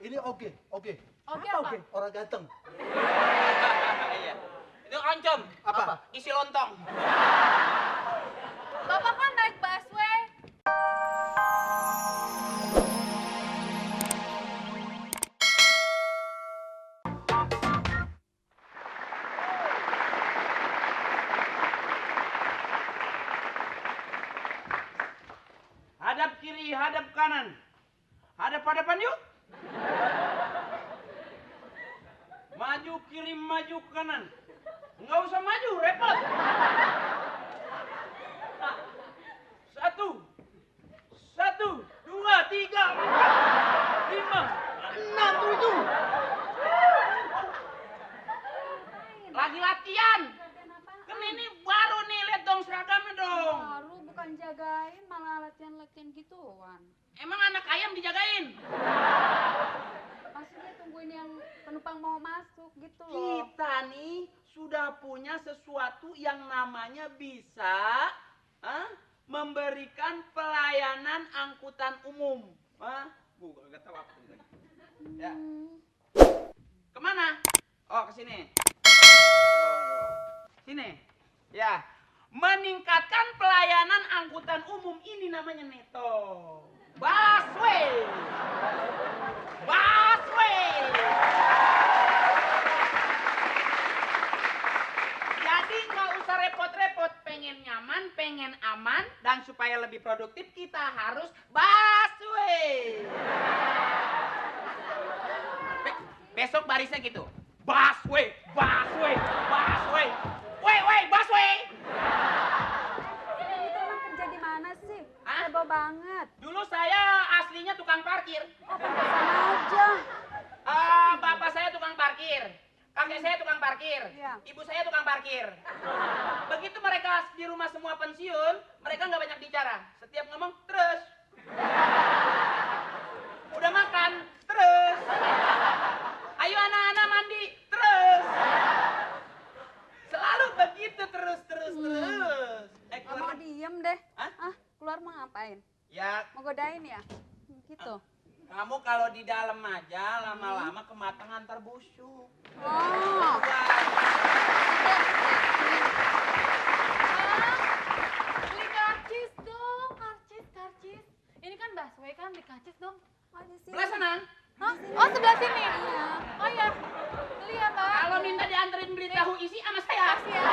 Ini oke. Oke apa? Oke. Orang ganteng. Iya. Itu oncom. Apa? Isi lontong. Bapak kan naik busway. Hadap kiri, hadap kanan. Hadap-hadapan yuk. Maju kiri, maju kanan. Nggak usah maju, repot. Satu, dua, tiga, empat, lima, enam, tujuh. Lagi latihan. Kan ini baru nih, lihat dong seragamnya dong. Baru bukan jagain, malah latihan-latihan gituan. Emang anak ayam dijagain? Maksudnya tungguin yang penumpang mau masuk gitu loh. Kita nih sudah punya sesuatu yang namanya bisa memberikan pelayanan angkutan umum. Gua gak tahu apa ini. Ya. Kemana? Oh, ke sini. Sini. Ya. Meningkatkan pelayanan angkutan umum ini namanya Neto. Busway. Jadi nggak usah repot-repot, pengen nyaman, pengen aman, dan supaya lebih produktif kita harus busway. Besok barisnya gitu, busway. Woi, busway. Itu emang kerja di mana sih? Heboh banget. Dulu saya aslinya tukang parkir. Oh, pantesan aja. Bapak saya tukang parkir. Kakek saya tukang parkir. Iya. Ibu saya tukang parkir. Begitu mereka di rumah semua pensiun, mereka nggak banyak bicara. Setiap ngomong, terus. Udah makan, terus. Ayo anak-anak mandi, terus. Selalu begitu, terus. Mau diem deh. Hah? Keluar mau ngapain? Ya, Mau godain ya? Gitu. kamu kalau di dalam aja lama-lama kematangan terbusuk. Oh. Beli karcis dong, karcis. Ini kan busway kan, beli karcis dong. Oh, di sini. Belah sana. Hah? Oh, sebelah sini? Iya. Oh ya, beli ya Mbak. Kalau minta dianterin beli tahu isi sama saya. Makasih ya.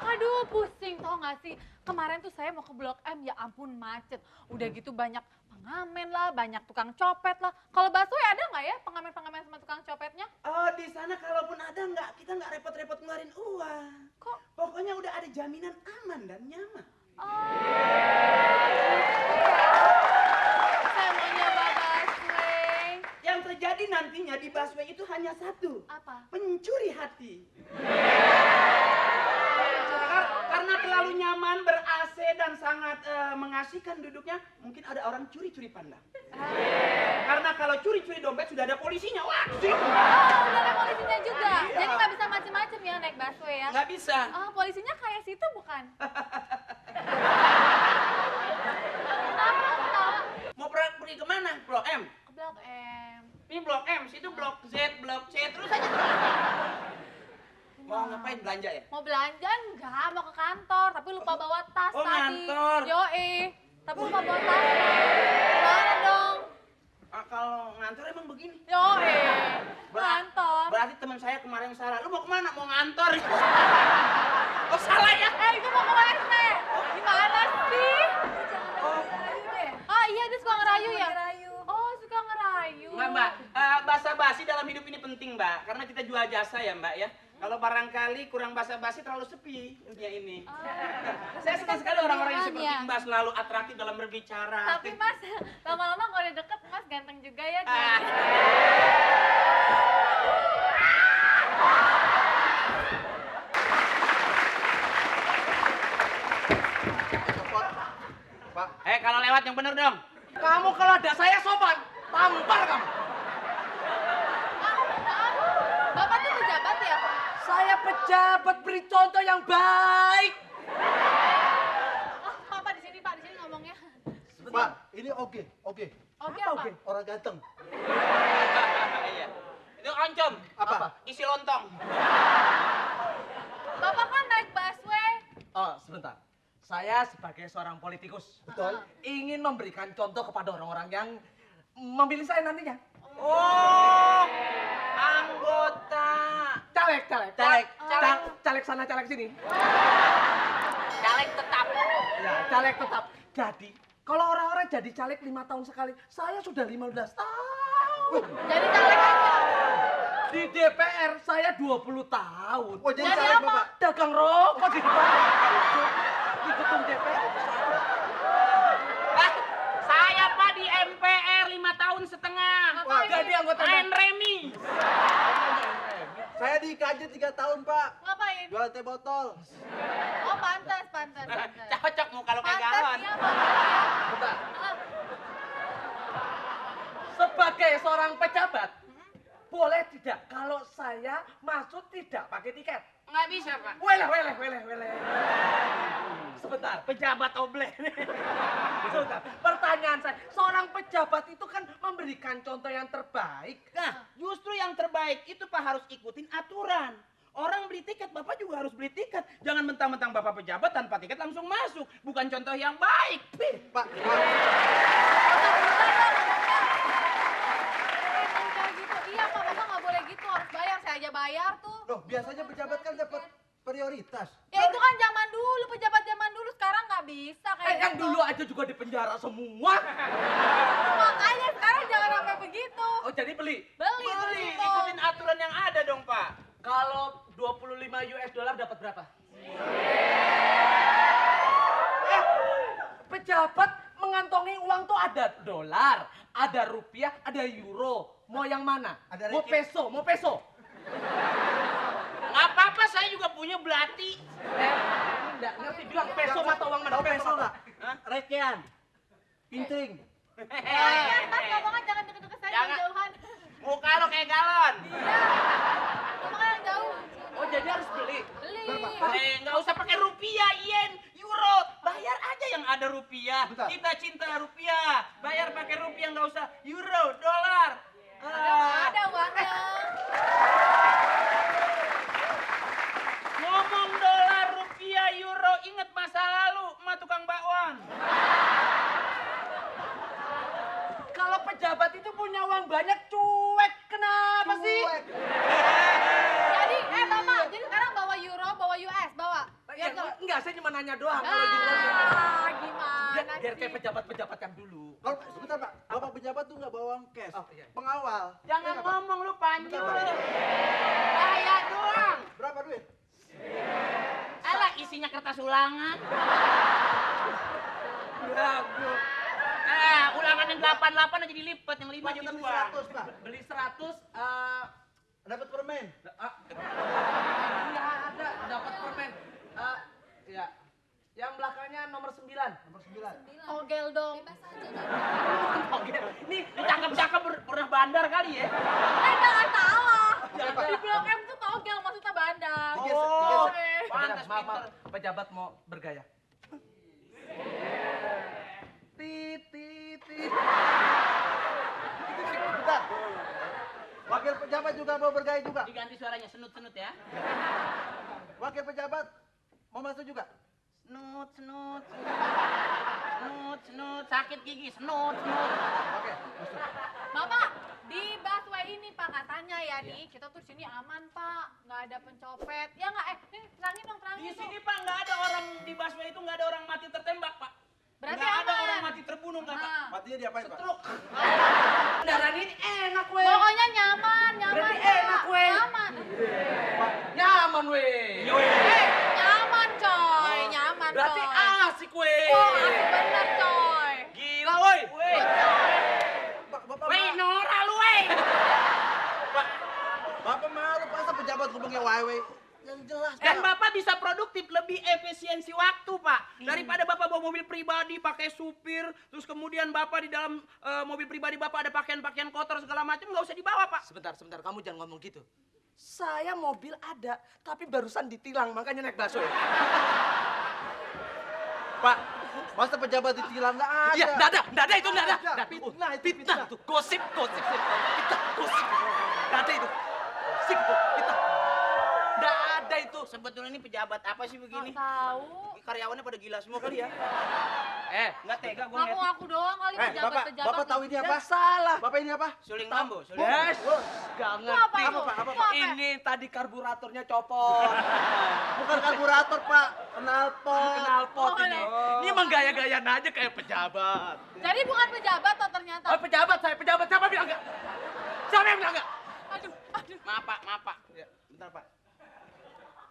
Aduh, pusing tau gak sih? Kemarin tuh saya mau ke Blok M, ya ampun macet. Udah gitu banyak pengamen lah, banyak tukang copet lah. Kalau busway ada nggak ya pengamen-pengamen sama tukang copetnya? Oh, di sana kalaupun ada kita nggak repot-repot ngeluarin uang. Kok? Pokoknya udah ada jaminan aman dan nyaman. Oh. Saya mau nyoba busway. Yang terjadi nantinya di busway itu hanya satu. Apa? Mencuri hati. Karena terlalu nyaman, ber-AC dan sangat mengasihkan duduknya, mungkin ada orang curi-curi pandang. Karena kalau curi-curi dompet sudah ada polisinya. Wah, Oh, udah ada polisinya juga. Iya. Jadi nggak bisa macem-macem ya naik busway ya? nggak bisa. Oh, polisinya kayak situ bukan? Kenapa ketawa? Mau pergi kemana? Blok M? Ke Blok M. Ini Blok M, situ Blok Z, Blok C, terus aja. Mau ngapain, belanja ya? Mau belanja enggak, mau ke kantor, tapi lupa bawa tas Oh, tadi. ngantor. Yoi, tapi lupa bawa tas. Mana dong? Kalau ngantor emang begini. Yoi, Ber- kantor. Berarti teman saya kemarin salah. Lu mau kemana? Mau ngantor? Oh, salah ya? Itu mau ke WC. Gimana sih? Rayu deh. Oh iya, dia suka ngerayu ya? Rayu. Oh, suka ngerayu. Enggak, Mbak. Basa-basi dalam hidup ini penting, Mbak. Karena kita jual jasa ya, Mbak ya. Kalau barangkali kurang basa-basi terlalu sepi dunia ini. Saya suka sekali orang-orang yang seperti ya. Mbak selalu atraktif dalam berbicara. Tapi Mas, lama-lama kalau udah deket Mas ganteng juga ya. Ah. Pak, Kalau lewat yang bener dong. kamu kalau ada saya sopan, tampar kamu. Bapak tuh pejabat ya? Saya pejabat, beri contoh yang baik. Pak, di sini ngomongnya. Pak, ini oke. Oke apa? Orang ganteng. oncom. Apa? Isi lontong. Bapak kan naik busway. Oh, sebentar. Saya sebagai seorang politikus, Betul. ingin memberikan contoh kepada orang-orang yang memilih saya nantinya. Oh, anggota. Caleg. Caleg sana, caleg sini. Caleg tetap. Ya, caleg tetap. Jadi, kalau orang-orang jadi caleg 5 tahun sekali, saya sudah 15 tahun. Jadi caleg aja. Di DPR saya 20 tahun. Oh, jadi Jadi caleg apa? Bapak. Dagang rokok di depan. Di gedung DPR. Saya Pak di MPR 5 tahun setengah. Ngapain? Jadi anggota Main remi. Saya di KJ 3 tahun, Pak. Ngapain? Jualan teh botol. Oh, pantas. Cocok muka lo kayak Pantas galon. iya, pantas. Bentar. Ah, Sebagai seorang pejabat, boleh tidak kalau saya masuk tidak pakai tiket? Nggak bisa Pak. Weleh. Sebentar. Pejabat obleh. Sebentar. Pertanyaan saya, seorang pejabat itu kan memberikan contoh yang terbaik. Nah, justru yang terbaik itu Pak harus ikutin aturan. Orang beli tiket, Bapak juga harus beli tiket. Jangan mentang-mentang Bapak pejabat tanpa tiket langsung masuk. Bukan contoh yang baik. Pak, emang kayak gitu. Iya, Pak, Bapak nggak boleh gitu. Harus bayar. Saya aja bayar tuh. loh biasanya pejabat kan dapat prioritas. Ya itu kan zaman dulu, pejabat zaman dulu. Sekarang nggak bisa kayak Yang gitu. dulu aja juga di penjara semua. Makanya sekarang jangan sampai begitu. Oh, jadi beli. Beli, Beli, gitu. ikutin aturan yang ada dong Pak. Kalau 25 US dollar dapat berapa? Pejabat mengantongi uang tuh ada dolar, ada rupiah, ada euro. Mau yang mana? Ada Mau ringgit. peso. Nggak apa-apa, saya juga punya belati. Enggak ngerti bilang peso atau uang mana? Tahu peso apa? nggak? Hah? Rekean. Pinting. Mas, ngomongnya jangan deket-deket saya, Jangan. jauhan. Muka lo kayak galon. Ngomongnya yang jauh. Oh, jadi harus beli. Beli. Nggak usah pakai rupiah, yen, euro. Bayar aja yang ada rupiah. Bentar. Kita cinta rupiah. Bayar pakai rupiah, nggak usah euro, dolar. Ada uangnya. Ngomong dolar, rupiah, euro, inget masa lalu, emak tukang bakwan. Kalau pejabat itu punya uang banyak cuek. Kenapa sih? Cuek. Jadi, Bapak, jadi sekarang bawa euro, bawa US, bawa. Ya, Biar nggak- enggak, saya cuma nanya doang kalau gitu. Gimana Biar kayak sih? pejabat-pejabat yang dulu. Kalau sebentar Pak, Bapak pejabat tuh nggak bawa uang cash. Oh, iya. Pengawal. Jangan Iya nggak, Pak? ngomong lu panjul. Bentar, Bahaya doang. Berapa duit? Alah, isinya kertas ulangan. Bagus. Ulangan yang 88 aja dilipat, yang 5 Pak, juga kita beli dibuang. 100 Pak. Beli 100, Dapat permen. nggak ada dapat permen. Ya, yang belakangnya nomor 9. Nomor 9. Ogel dong. Oke, Nih, cakep-cakep pernah bandar kali ya. Jangan salah. Jangan, Pak. Di Blok M tuh togel, maksudnya bandar. Oh, Oke. pantas maaf, pinter. pejabat mau bergaya. Tit. Bentar. Wakil pejabat juga mau bergaya juga. Diganti suaranya, senut-senut ya. Wakil pejabat mau masuk juga. Senut. Sakit gigi, senut. Oke. Bapak, di busway ini Pak katanya ya nih, kita tuh sini aman Pak, nggak ada pencopet. Ya nggak? Nih terangin dong, terangin Di tuh. sini Pak nggak ada orang di busway itu nggak ada orang mati tertembak Pak. Berarti Nggak ada aman. orang mati terbunuh nggak Pak. Nah, Matinya diapain Pak? Stroke. Kendaraan ini enak, weh. pokoknya nyaman. Berarti Pak. enak, weh. Nyaman. Nyaman, weh. Nyaman coy, nyaman Berarti coy. asik, weh. Oh, asik bener coy. Gila, woi. Bapak Weh, Nora lu weh. Bapak malu masa pejabat ngomongnya wae. Yang jelas Dan Pak. Bapak bisa produktif, lebih efisiensi waktu Pak. Daripada Bapak bawa mobil pribadi, pakai supir, terus kemudian Bapak di dalam mobil pribadi Bapak ada pakaian-pakaian kotor segala macam, nggak usah dibawa Pak. Sebentar, kamu jangan ngomong gitu. Saya mobil ada, tapi barusan ditilang, makanya naik busway. Pak, masa pejabat ditilang nggak ada? Iya, nggak ada itu, nggak ada. Fitnah itu, Fitnah fitnah. itu, gosip. Fitnah, gosip. Nggak ada itu. Sip tuh, kita. Nggak ada itu. Sebetulnya ini pejabat apa sih begini? Nggak tahu. Karyawannya pada gila semua kali ya. Nggak tega gue ngeliat. Ngaku-ngaku doang kali pejabat-pejabat. Bapak tahu ini apa? Ya salah. Bapak ini apa? Suling lambo, suling Yes, lambo. gak Itu apa ngerti. itu? Apa, Itu apa? Ini tadi karburatornya copot. Bukan karburator, Pak. Knalpot. Knalpot Oh, ini. oh. Ini emang gaya-gayaan aja kayak pejabat. Jadi bukan pejabat toh ternyata. Oh, pejabat saya, pejabat. Siapa bilang enggak? Siapa yang bilang enggak? Aduh, aduh. Maaf Pak. Ya, bentar Pak.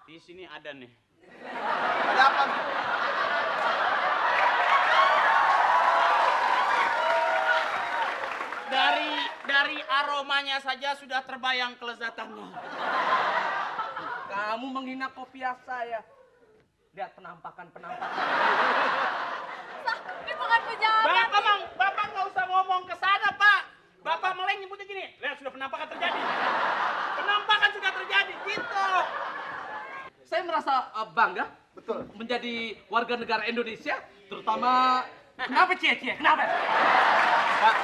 Di sini ada nih. Ada apa? Dari aromanya saja sudah terbayang kelezatannya. Kamu menghina kopiah saya. Lihat penampakan-penampakan. Ini bukan pejabat. Bapak nggak usah ngomong ke sana, Pak. Bapak meleng nyebutnya gini. Lihat sudah penampakan terjadi. Penampakan sudah terjadi, gitu. Saya merasa bangga Betul. menjadi warga negara Indonesia, terutama kenapa cie? Kenapa? Pak,